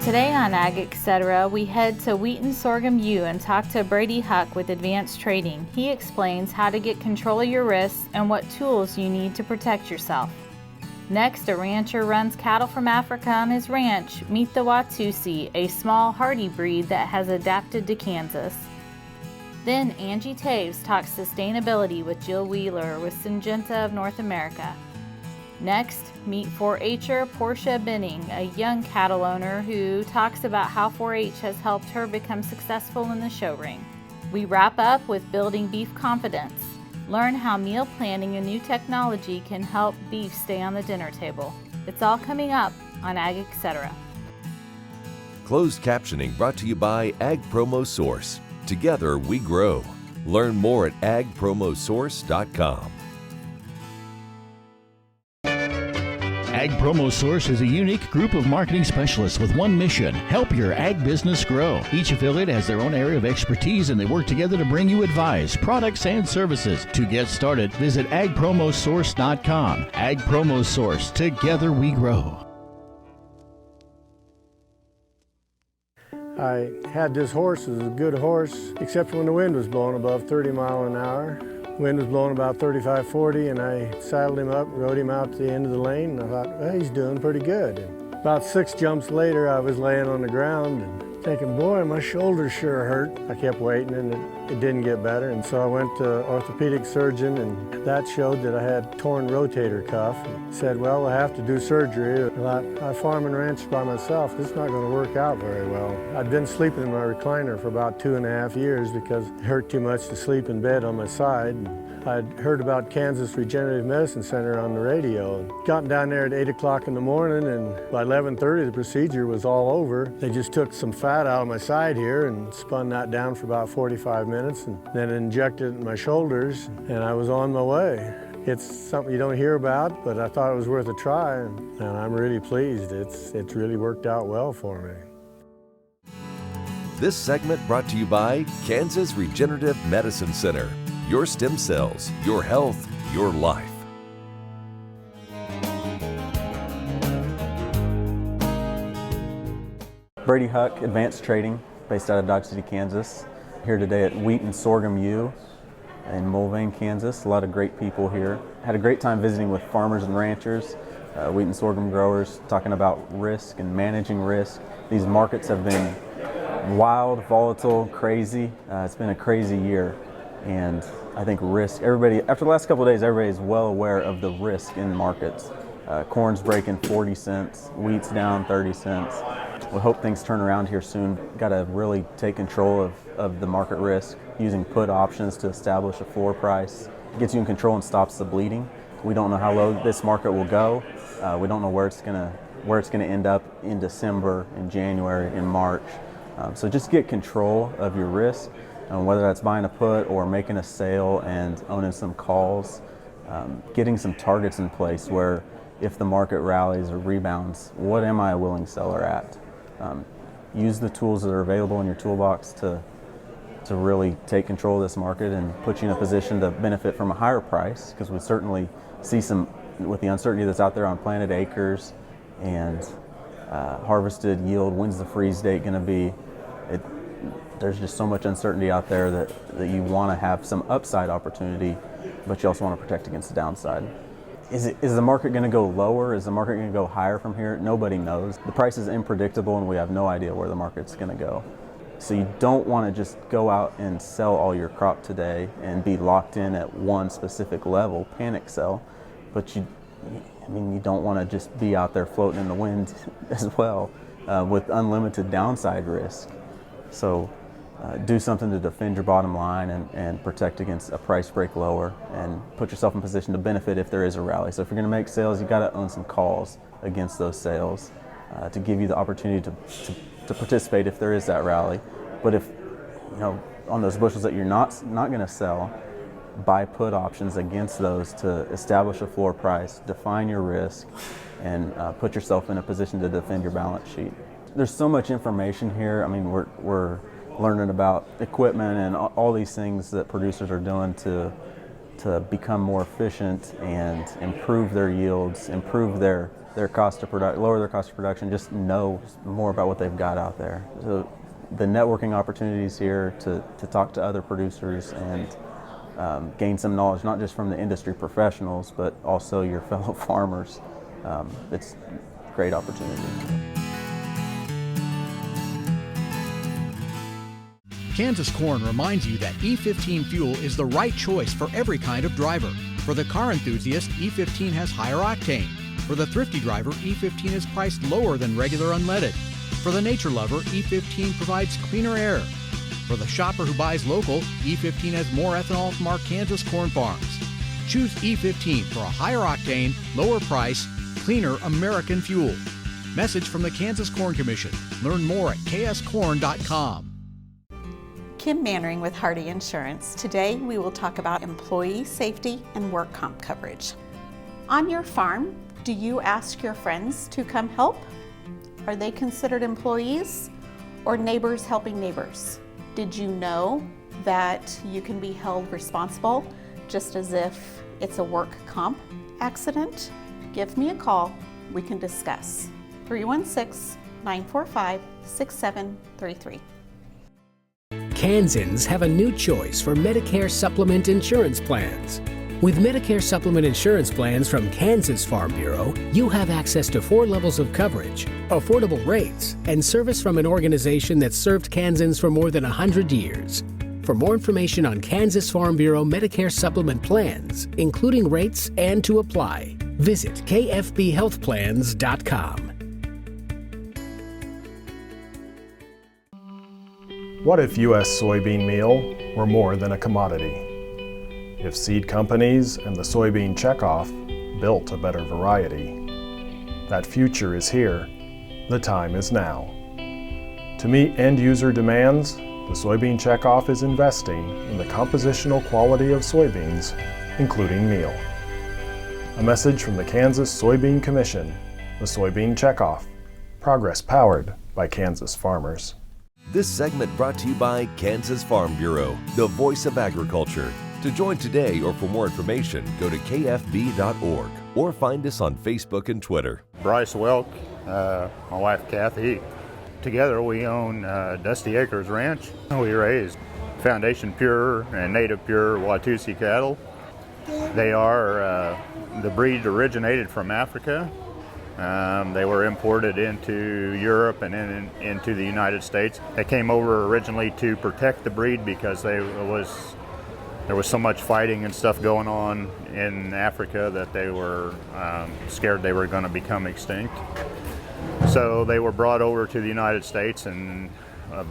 Today on Ag Etc., we head to Wheat and Sorghum U and talk to Brady Huck with Advanced Trading. He explains how to get control of your risks and what tools you need to protect yourself. Next, a rancher runs cattle from Africa on his ranch. Meet the Watusi, a small hardy breed that has adapted to Kansas. Then Angie Toews talks sustainability with Jill Wheeler with Syngenta of North America. Next, meet 4-H'er Porsha Benning, a young cattle owner who talks about how 4-H has helped her become successful in the show ring. We wrap up with building beef confidence. Learn how meal planning and new technology can help beef stay on the dinner table. It's all coming up on Ag Etc. Closed captioning brought to you by Ag Promo Source. Together we grow. Learn more at agpromosource.com. Ag Promo Source is a unique group of marketing specialists with one mission: help your ag business grow. Each affiliate has their own area of expertise, and they work together to bring you advice, products, and services. To get started, visit agpromosource.com. Ag Promo Source. Together we grow. I had this horse. It was a good horse, except when the wind was blowing above 30 miles an hour. Wind was blowing about 35, 40, and I saddled him up, rode him out to the end of the lane, and I thought, well, he's doing pretty good. And about 6 jumps later, I was laying on the ground and thinking, boy, my shoulders sure hurt. I kept waiting, and it didn't get better, and so I went to an orthopedic surgeon, and that showed that I had torn rotator cuff. He said, well, I have to do surgery. I thought, I farm and ranch by myself. This is not going to work out very well. I'd been sleeping in my recliner for about 2.5 years because it hurt too much to sleep in bed on my side. I'd heard about Kansas Regenerative Medicine Center on the radio. Gotten down there at 8 o'clock in the morning, and by 11:30 the procedure was all over. They just took some fat out of my side here and spun that down for about 45 minutes and then injected it in my shoulders, and I was on my way. It's something you don't hear about, but I thought it was worth a try, and I'm really pleased. It's really worked out well for me. This segment brought to you by Kansas Regenerative Medicine Center. Your stem cells, your health, your life. Brady Huck, Advanced Trading, based out of Dodge City, Kansas. Here today at Wheat and Sorghum U in Mulvane, Kansas. A lot of great people here. Had a great time visiting with farmers and ranchers, wheat and sorghum growers, talking about risk and managing risk. These markets have been wild, volatile, crazy. It's been a crazy year. And I think risk, everybody, after the last couple of days, everybody is well aware of the risk in markets. Corn's breaking 40 cents, wheat's down 30 cents. We hope things turn around here soon. Got to really take control of the market risk using put options to establish a floor price. It gets you in control and stops the bleeding. We don't know how low this market will go. We don't know where it's gonna end up in December, in January, in March. So just get control of your risk. Whether that's buying a put or making a sale and owning some calls, getting some targets in place where if the market rallies or rebounds, what am I a willing seller at? Use the tools that are available in your toolbox to really take control of this market and put you in a position to benefit from a higher price, because we certainly see some, with the uncertainty that's out there on planted acres and harvested yield, when's the freeze date going to be? There's just so much uncertainty out there that you want to have some upside opportunity, but you also want to protect against the downside. Is the market going to go lower? Is the market going to go higher from here? Nobody knows. The price is unpredictable, and we have no idea where the market's going to go. So you don't want to just go out and sell all your crop today and be locked in at one specific level, panic sell, but you don't want to just be out there floating in the wind as well with unlimited downside risk. So do something to defend your bottom line and protect against a price break lower, and put yourself in position to benefit if there is a rally. So if you're going to make sales, you got to own some calls against those sales to give you the opportunity to participate if there is that rally. But if, on those bushels that you're not going to sell, buy put options against those to establish a floor price, define your risk, and put yourself in a position to defend your balance sheet. There's so much information here. I mean, we're learning about equipment and all these things that producers are doing to become more efficient and improve their yields, improve their their cost of lower their cost of production, just know more about what they've got out there. So the networking opportunities here to talk to other producers and gain some knowledge, not just from the industry professionals, but also your fellow farmers. It's a great opportunity. Kansas Corn reminds you that E15 fuel is the right choice for every kind of driver. For the car enthusiast, E15 has higher octane. For the thrifty driver, E15 is priced lower than regular unleaded. For the nature lover, E15 provides cleaner air. For the shopper who buys local, E15 has more ethanol from our Kansas corn farms. Choose E15 for a higher octane, lower price, cleaner American fuel. Message from the Kansas Corn Commission. Learn more at kscorn.com. Kim Mannering with Hardy Insurance. Today we will talk about employee safety and work comp coverage. On your farm, do you ask your friends to come help? Are they considered employees or neighbors helping neighbors? Did you know that you can be held responsible just as if it's a work comp accident? Give me a call, we can discuss. 316-945-6733. Kansans have a new choice for Medicare supplement insurance plans. With Medicare supplement insurance plans from Kansas Farm Bureau, you have access to 4 levels of coverage, affordable rates, and service from an organization that's served Kansans for more than 100 years. For more information on Kansas Farm Bureau Medicare supplement plans, including rates and to apply, visit kfbhealthplans.com. What if U.S. soybean meal were more than a commodity? If seed companies and the soybean checkoff built a better variety? That future is here. The time is now. To meet end-user demands, the soybean checkoff is investing in the compositional quality of soybeans, including meal. A message from the Kansas Soybean Commission, the Soybean Checkoff. Progress powered by Kansas farmers. This segment brought to you by Kansas Farm Bureau, the voice of agriculture. To join today or for more information, go to kfb.org or find us on Facebook and Twitter. Bryce Welk, my wife Kathy. Together we own Dusty Acres Ranch. We raise Foundation Pure and Native Pure Watusi cattle. They are, the breed originated from Africa. They were imported into Europe and into the United States. They came over originally to protect the breed because there was so much fighting and stuff going on in Africa that they were scared they were going to become extinct. So they were brought over to the United States, and a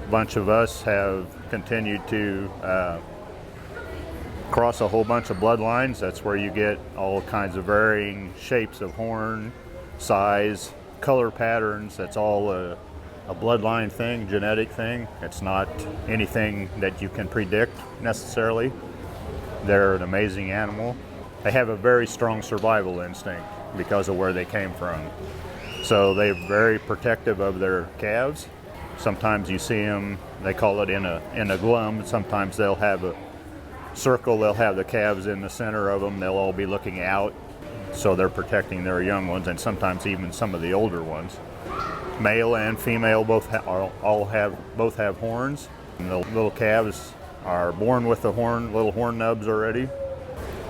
bunch of us have continued to cross a whole bunch of bloodlines. That's where you get all kinds of varying shapes of horn, size, color patterns. That's all a bloodline thing, genetic thing. It's not anything that you can predict necessarily. They're an amazing animal. They have a very strong survival instinct because of where they came from. So they're very protective of their calves. Sometimes you see them, they call it in a glum. Sometimes they'll have a circle, they'll have the calves in the center of them. They'll all be looking out. So they're protecting their young ones, and sometimes even some of the older ones. Male and female both have horns. And the little calves are born with the little horn nubs already.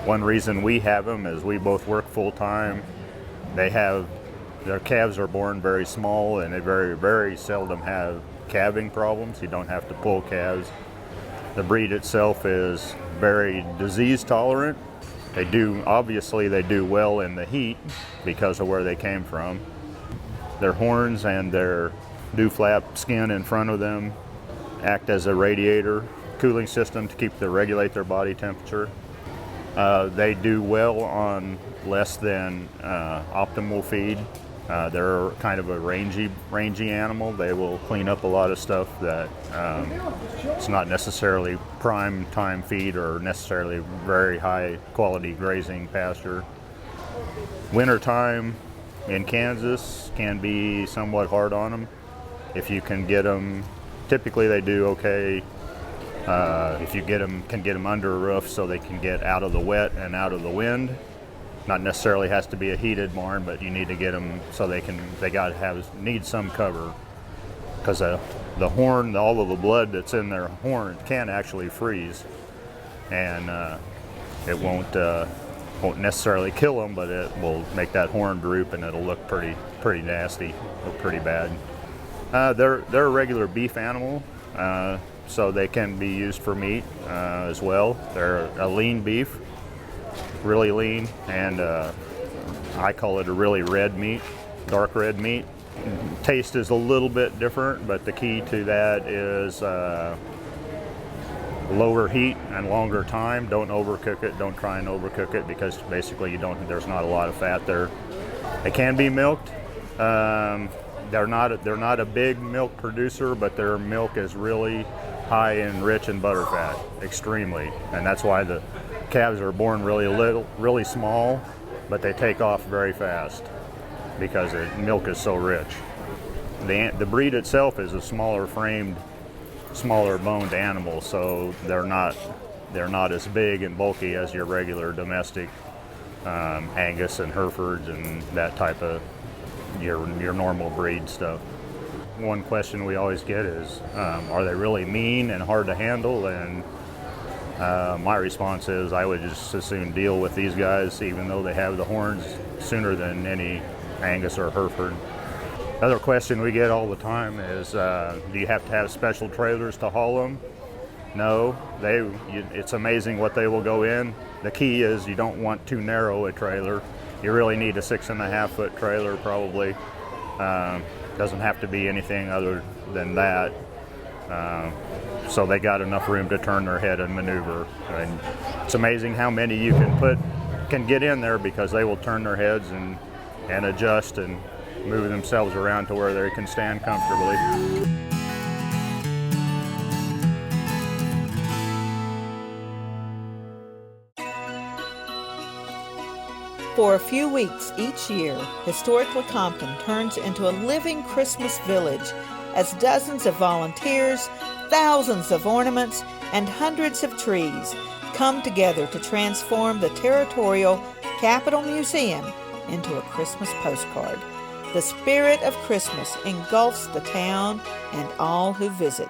One reason we have them is we both work full time. Their calves are born very small, and they very, very seldom have calving problems. You don't have to pull calves. The breed itself is very disease tolerant. Obviously they do well in the heat because of where they came from. Their horns and their dew-flap skin in front of them act as a radiator, cooling system to regulate their body temperature. They do well on less than optimal feed. They're kind of a rangy animal. They will clean up a lot of stuff that it's not necessarily prime time feed or necessarily very high quality grazing pasture. Wintertime in Kansas can be somewhat hard on them. If you can get them, typically they do okay. If you can get them under a roof so they can get out of the wet and out of the wind. Not necessarily has to be a heated barn, but you need to get them so they need some cover, because the horn, all of the blood that's in their horn can actually freeze, and it won't necessarily kill them, but it will make that horn droop, and it'll look pretty nasty, look pretty bad. They're a regular beef animal, so they can be used for meat as well. They're a lean beef, really lean, and I call it a really red meat, dark red meat. Taste is a little bit different, but the key to that is lower heat and longer time. Don't overcook it. Don't try and overcook it, because basically there's not a lot of fat there. They can be milked. They're not a big milk producer, but their milk is really high and rich in butter fat, extremely, and that's why the calves are born really small, but they take off very fast because the milk is so rich. The breed itself is a smaller framed, smaller boned animal, so they're not as big and bulky as your regular domestic Angus and Herefords and that type of your normal breed stuff. One question we always get is, are they really mean and hard to handle? And my response is, I would just as soon deal with these guys, even though they have the horns, sooner than any Angus or Hereford. Another question we get all the time is, do you have to have special trailers to haul them? No, it's amazing what they will go in. The key is you don't want too narrow a trailer. You really need a 6.5 foot trailer probably. Doesn't have to be anything other than that. So they got enough room to turn their head and maneuver. And it's amazing how many you can get in there, because they will turn their heads and adjust and move themselves around to where they can stand comfortably. For a few weeks each year, historic Lecompton turns into a living Christmas village as dozens of volunteers, thousands of ornaments, and hundreds of trees come together to transform the territorial Capitol Museum into a Christmas postcard. The spirit of Christmas engulfs the town and all who visit.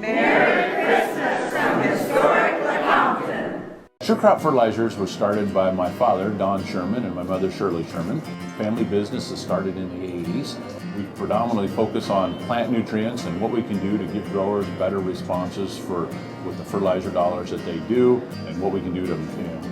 Merry Christmas from historic Lecompton. Sure Crop Fertilizers was started by my father, Don Sherman, and my mother, Shirley Sherman. Family business that started in the 80s. We predominantly focus on plant nutrients and what we can do to give growers better responses with the fertilizer dollars that they do, and what we can do to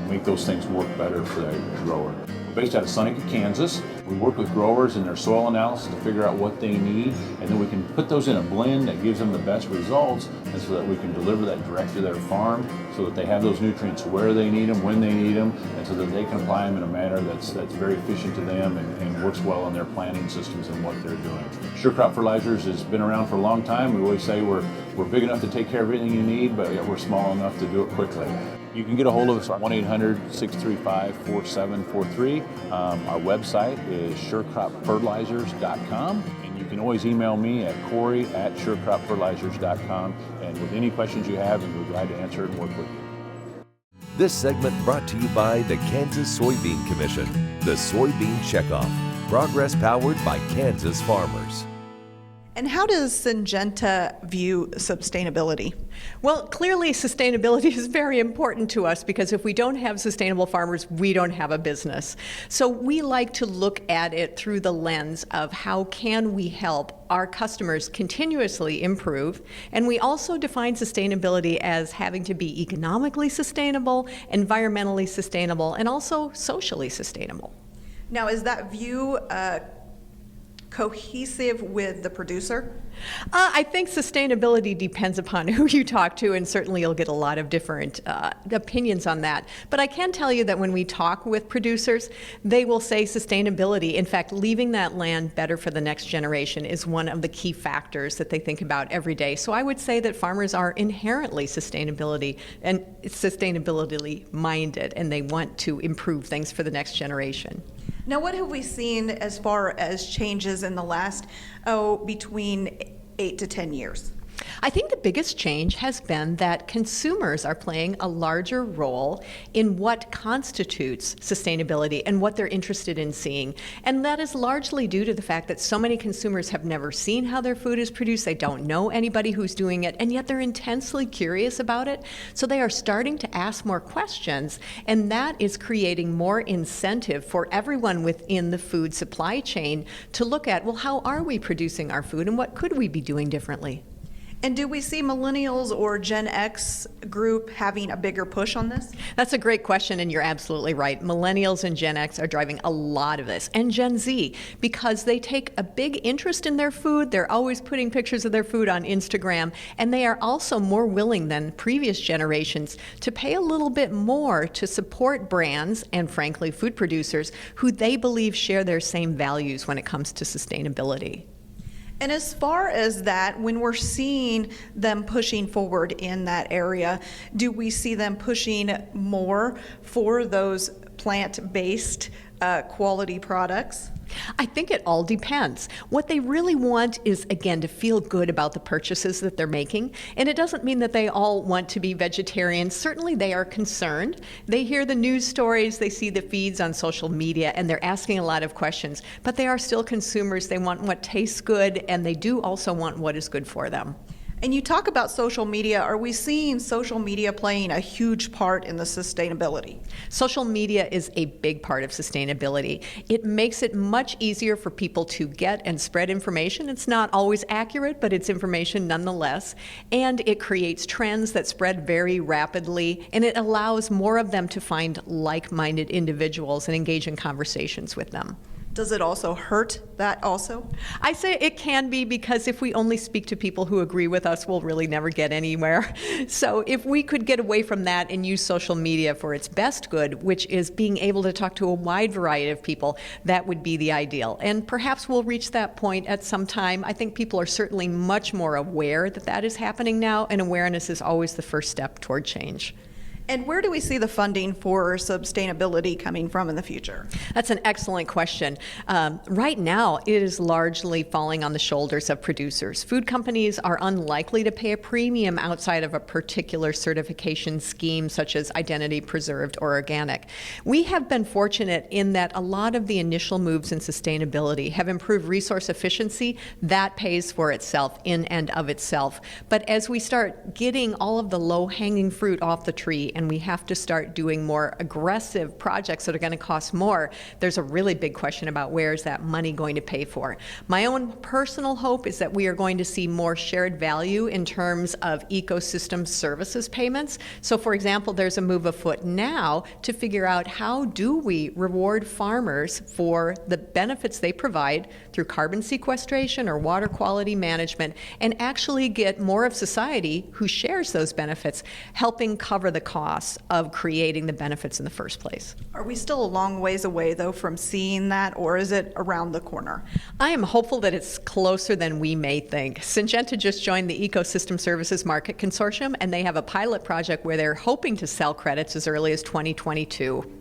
make those things work better for the grower. We're based out of Seneca, Kansas. We work with growers in their soil analysis to figure out what they need, and then we can put those in a blend that gives them the best results, and so that we can deliver that direct to their farm, so that they have those nutrients where they need them, when they need them, and so that they can apply them in a manner that's very efficient to them and works well in their planting systems and what they're doing. Sure Crop Fertilizers has been around for a long time. We always say we're big enough to take care of everything you need, but yet we're small enough to do it quickly. You can get a hold of us at 1-800-635-4743. Our website is surecropfertilizers.com, and you can always email me at Corey@surecropfertilizers.com, and with any questions you have, we'll be glad to answer it and work with you. This segment brought to you by the Kansas Soybean Commission, the Soybean Checkoff, progress powered by Kansas farmers. And how does Syngenta view sustainability? Well, clearly sustainability is very important to us, because if we don't have sustainable farmers, we don't have a business. So we like to look at it through the lens of how can we help our customers continuously improve. And we also define sustainability as having to be economically sustainable, environmentally sustainable, and also socially sustainable. Now, is that view cohesive with the producer? I think sustainability depends upon who you talk to, and certainly you'll get a lot of different opinions on that. But I can tell you that when we talk with producers, they will say sustainability, in fact, leaving that land better for the next generation, is one of the key factors that they think about every day. So I would say that farmers are inherently sustainability minded, and they want to improve things for the next generation. Now, what have we seen as far as changes in the last, between 8 to 10 years? I think the biggest change has been that consumers are playing a larger role in what constitutes sustainability and what they're interested in seeing. And that is largely due to the fact that so many consumers have never seen how their food is produced. They don't know anybody who's doing it, and yet they're intensely curious about it. So they are starting to ask more questions, and that is creating more incentive for everyone within the food supply chain to look at, well, how are we producing our food and what could we be doing differently? And do we see millennials or Gen X group having a bigger push on this? That's a great question, and you're absolutely right. Millennials and Gen X are driving a lot of this, and Gen Z, because they take a big interest in their food. They're always putting pictures of their food on Instagram, and they are also more willing than previous generations to pay a little bit more to support brands and, frankly, food producers who they believe share their same values when it comes to sustainability. And as far as that, when we're seeing them pushing forward in that area, do we see them pushing more for those plant-based quality products? I think it all depends. What they really want is, again, to feel good about the purchases that they're making. And it doesn't mean that they all want to be vegetarians. Certainly they are concerned. They hear the news stories, they see the feeds on social media, and they're asking a lot of questions. But they are still consumers. They want what tastes good, and they do also want what is good for them. And you talk about social media. Are we seeing social media playing a huge part in the sustainability? Social media is a big part of sustainability. It makes it much easier for people to get and spread information. It's not always accurate, but it's information nonetheless. And it creates trends that spread very rapidly, and it allows more of them to find like-minded individuals and engage in conversations with them. Does it also hurt that also? I say it can be, because if we only speak to people who agree with us, we'll really never get anywhere. So if we could get away from that and use social media for its best good, which is being able to talk to a wide variety of people, that would be the ideal. And perhaps we'll reach that point at some time. I think people are certainly much more aware that that is happening now, and awareness is always the first step toward change. And where do we see the funding for sustainability coming from in the future? That's an excellent question. Right now, it is largely falling on the shoulders of producers. Food companies are unlikely to pay a premium outside of a particular certification scheme, such as identity preserved or organic. We have been fortunate in that a lot of the initial moves in sustainability have improved resource efficiency. That pays for itself in and of itself. But as we start getting all of the low-hanging fruit off the tree, and we have to start doing more aggressive projects that are going to cost more, there's a really big question about where is that money going to pay for. My own personal hope is that we are going to see more shared value in terms of ecosystem services payments. So for example, there's a move afoot now to figure out how do we reward farmers for the benefits they provide through carbon sequestration or water quality management, and actually get more of society who shares those benefits, helping cover the cost of creating the benefits in the first place. Are we still a long ways away, though, from seeing that, or is it around the corner? I am hopeful that it's closer than we may think. Syngenta just joined the Ecosystem Services Market Consortium, and they have a pilot project where they're hoping to sell credits as early as 2022.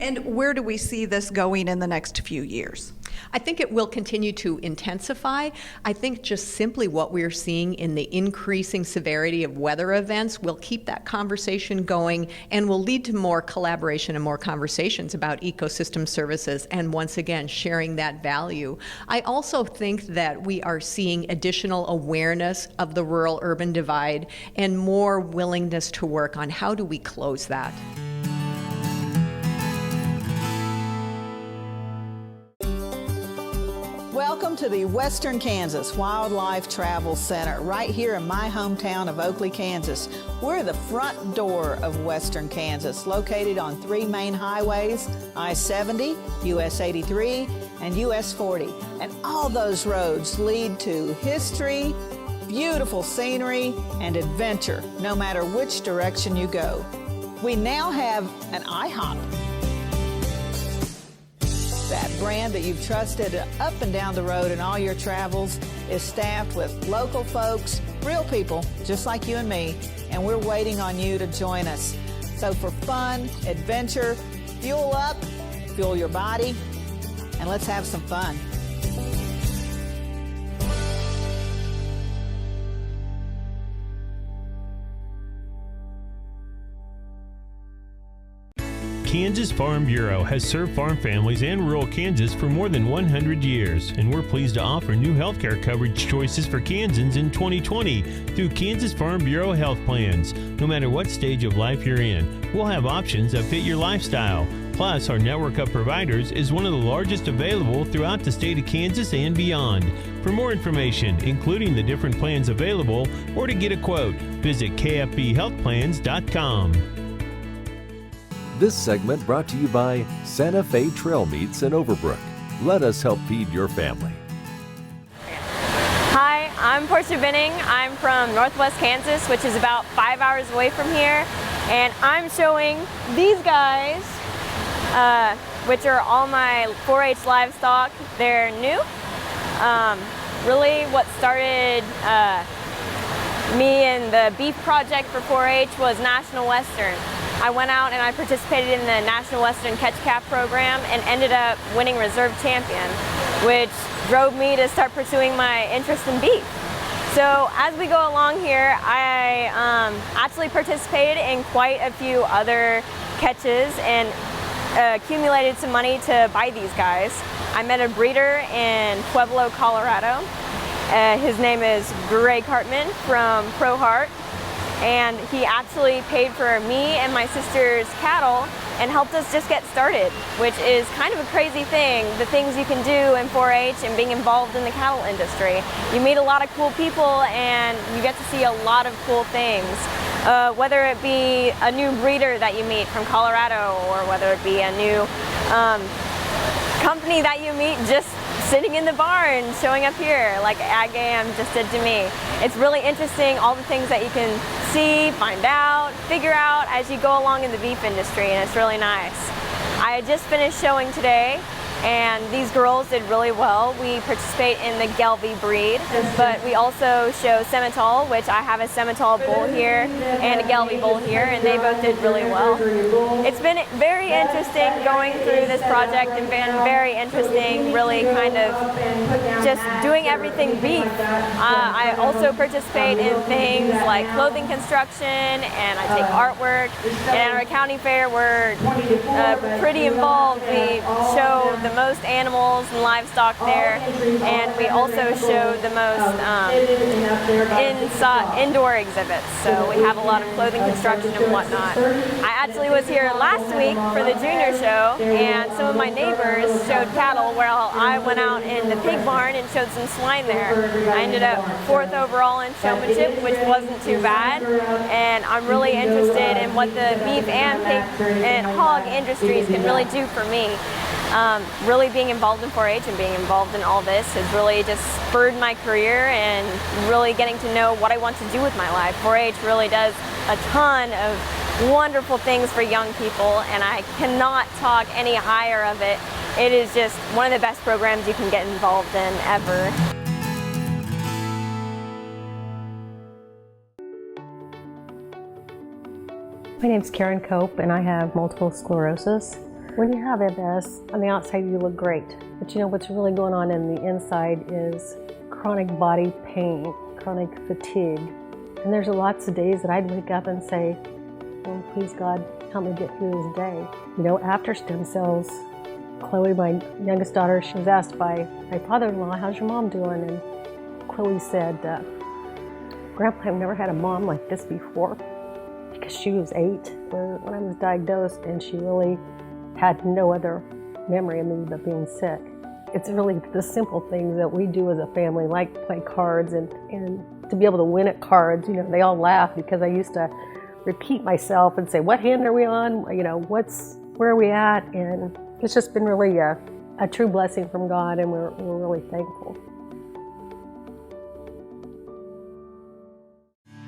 And where do we see this going in the next few years? I think it will continue to intensify. I think just simply what we're seeing in the increasing severity of weather events will keep that conversation going and will lead to more collaboration and more conversations about ecosystem services and, once again, sharing that value. I also think that we are seeing additional awareness of the rural-urban divide and more willingness to work on how do we close that. Welcome to the Western Kansas Wildlife Travel Center, right here in my hometown of Oakley, Kansas. We're the front door of Western Kansas, located on 3 main highways, I-70, US 83, and US 40. And all those roads lead to history, beautiful scenery, and adventure, no matter which direction you go. We now have an IHOP. That brand that you've trusted up and down the road in all your travels is staffed with local folks, real people, just like you and me, and we're waiting on you to join us. So for fun, adventure, fuel up, fuel your body, and let's have some fun. Kansas Farm Bureau has served farm families and rural Kansas for more than 100 years, and we're pleased to offer new healthcare coverage choices for Kansans in 2020 through Kansas Farm Bureau health plans. No matter what stage of life you're in, we'll have options that fit your lifestyle. Plus, our network of providers is one of the largest available throughout the state of Kansas and beyond. For more information, including the different plans available, or to get a quote, visit kfbhealthplans.com. This segment brought to you by Santa Fe Trail Meats in Overbrook. Let us help feed your family. Hi, I'm Porsha Benning. I'm from Northwest Kansas, which is about 5 hours away from here. And I'm showing these guys, which are all my 4-H livestock. They're new. Really what started me and the beef project for 4-H was National Western. I went out and I participated in the National Western Catch Calf program and ended up winning reserve champion, which drove me to start pursuing my interest in beef. So as we go along here, I actually participated in quite a few other catches and accumulated some money to buy these guys. I met a breeder in Pueblo, Colorado. His name is Greg Hartman from Pro Heart, and he actually paid for me and my sister's cattle and helped us just get started, which is kind of a crazy thing, the things you can do in 4-H and being involved in the cattle industry. You meet a lot of cool people and you get to see a lot of cool things. Whether it be a new breeder that you meet from Colorado, or whether it be a new company that you meet just sitting in the barn, showing up here, like Ag AM just did to me. It's really interesting, all the things that you can see, find out, figure out as you go along in the beef industry, and it's really nice. I just finished showing today, and these girls did really well. We participate in the Gelbvieh breed, but we also show Simmental, which I have a Simmental bull here and a Gelbvieh bull here, and they both did really well. It's been very interesting going through this project and been very interesting, really kind of just doing everything beef. I also participate in things like clothing construction, and I take artwork, and at our county fair we're pretty involved. We show the most animals and livestock there, and we also show the most indoor exhibits. So we have a lot of clothing construction and whatnot. I actually was here last week for the junior show, and some of my neighbors showed cattle, while I went out in the pig barn and showed some swine there. I ended up 4th overall in showmanship, which wasn't too bad, and I'm really interested in what the beef and pig and hog industries can really do for me. Really being involved in 4-H and being involved in all this has really just spurred my career and really getting to know what I want to do with my life. 4-H really does a ton of wonderful things for young people, and I cannot talk any higher of it. It is just one of the best programs you can get involved in ever. My name's Karen Cope, and I have multiple sclerosis. When you have MS, on the outside you look great, but you know what's really going on in the inside is chronic body pain, chronic fatigue. And there's lots of days that I'd wake up and say, oh, please God, help me get through this day. You know, after stem cells, Chloe, my youngest daughter, she was asked by my father-in-law, how's your mom doing? And Chloe said, Grandpa, I've never had a mom like this before, because she was 8 when I was diagnosed, and she really had no other memory of me but being sick. It's really the simple things that we do as a family, like play cards, and to be able to win at cards. You know, they all laugh because I used to repeat myself and say, what hand are we on? You know, where are we at? And it's just been really a true blessing from God, and we're really thankful.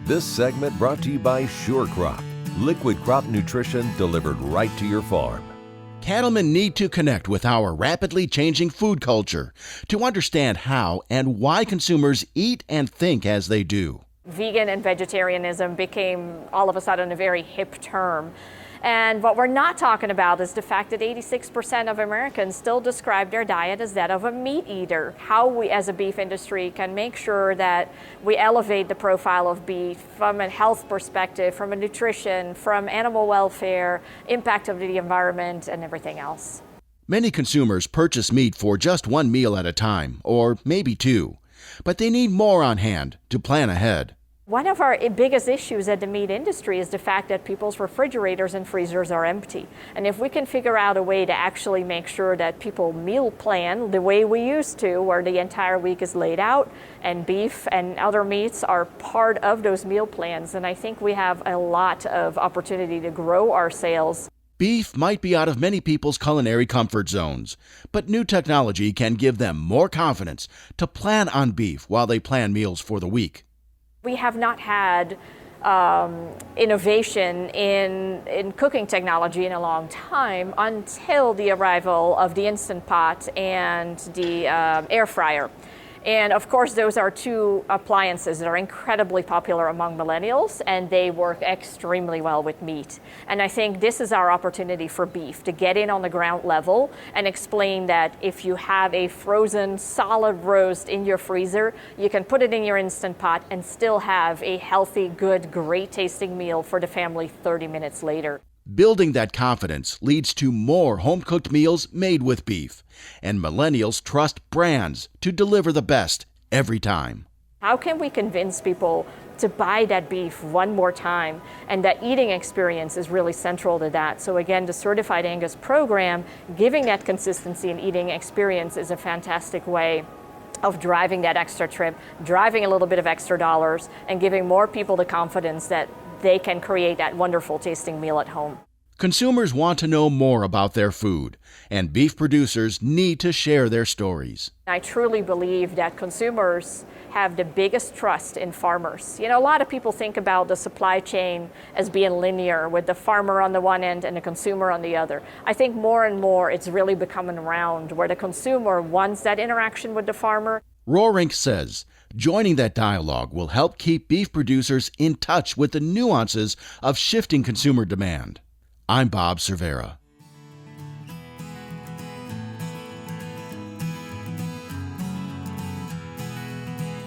This segment brought to you by Sure Crop, liquid crop nutrition delivered right to your farm. Cattlemen need to connect with our rapidly changing food culture to understand how and why consumers eat and think as they do. Vegan and vegetarianism became all of a sudden a very hip term. And what we're not talking about is the fact that 86% of Americans still describe their diet as that of a meat eater. How we as a beef industry can make sure that we elevate the profile of beef from a health perspective, from a nutrition, from animal welfare, impact of the environment, and everything else. Many consumers purchase meat for just one meal at a time, or maybe two, but they need more on hand to plan ahead. One of our biggest issues at the meat industry is the fact that people's refrigerators and freezers are empty. And if we can figure out a way to actually make sure that people meal plan the way we used to, where the entire week is laid out and beef and other meats are part of those meal plans, then I think we have a lot of opportunity to grow our sales. Beef might be out of many people's culinary comfort zones, but new technology can give them more confidence to plan on beef while they plan meals for the week. We have not had innovation in cooking technology in a long time until the arrival of the Instant Pot and the air fryer. And of course, those are two appliances that are incredibly popular among millennials, and they work extremely well with meat. And I think this is our opportunity for beef, to get in on the ground level and explain that if you have a frozen solid roast in your freezer, you can put it in your Instant Pot and still have a healthy, good, great tasting meal for the family 30 minutes later. Building that confidence leads to more home-cooked meals made with beef, and millennials trust brands to deliver the best every time. How can we convince people to buy that beef one more time? And that eating experience is really central to that. So again, the Certified Angus program, giving that consistency in eating experience is a fantastic way of driving that extra trip, driving a little bit of extra dollars, and giving more people the confidence that they can create that wonderful tasting meal at home. Consumers want to know more about their food, and beef producers need to share their stories. I truly believe that consumers have the biggest trust in farmers. You know, a lot of people think about the supply chain as being linear, with the farmer on the one end and the consumer on the other. I think more and more it's really becoming round, where the consumer wants that interaction with the farmer. Rohrink says joining that dialogue will help keep beef producers in touch with the nuances of shifting consumer demand. I'm Bob Cervera.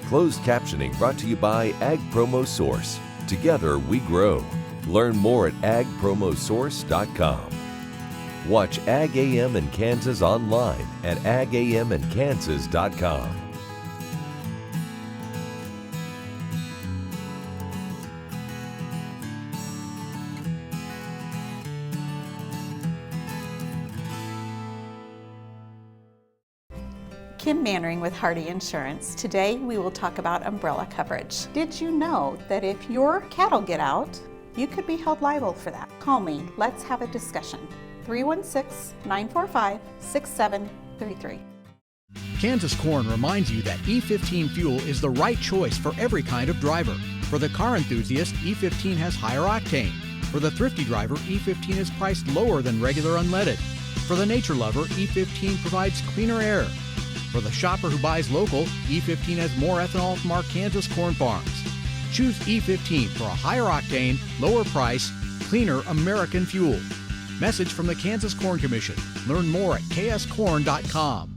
Closed captioning brought to you by Ag Promo Source. Together we grow. Learn more at agpromosource.com. Watch Ag AM in Kansas online at agaminkansas.com. Kim Mannering with Hardy Insurance. Today we will talk about umbrella coverage. Did you know that if your cattle get out, you could be held liable for that? Call me. Let's have a discussion. 316-945-6733. Kansas Corn reminds you that E15 fuel is the right choice for every kind of driver. For the car enthusiast, E15 has higher octane. For the thrifty driver, E15 is priced lower than regular unleaded. For the nature lover, E15 provides cleaner air. For the shopper who buys local, E15 has more ethanol from our Kansas corn farms. Choose E15 for a higher octane, lower price, cleaner American fuel. Message from the Kansas Corn Commission. Learn more at kscorn.com.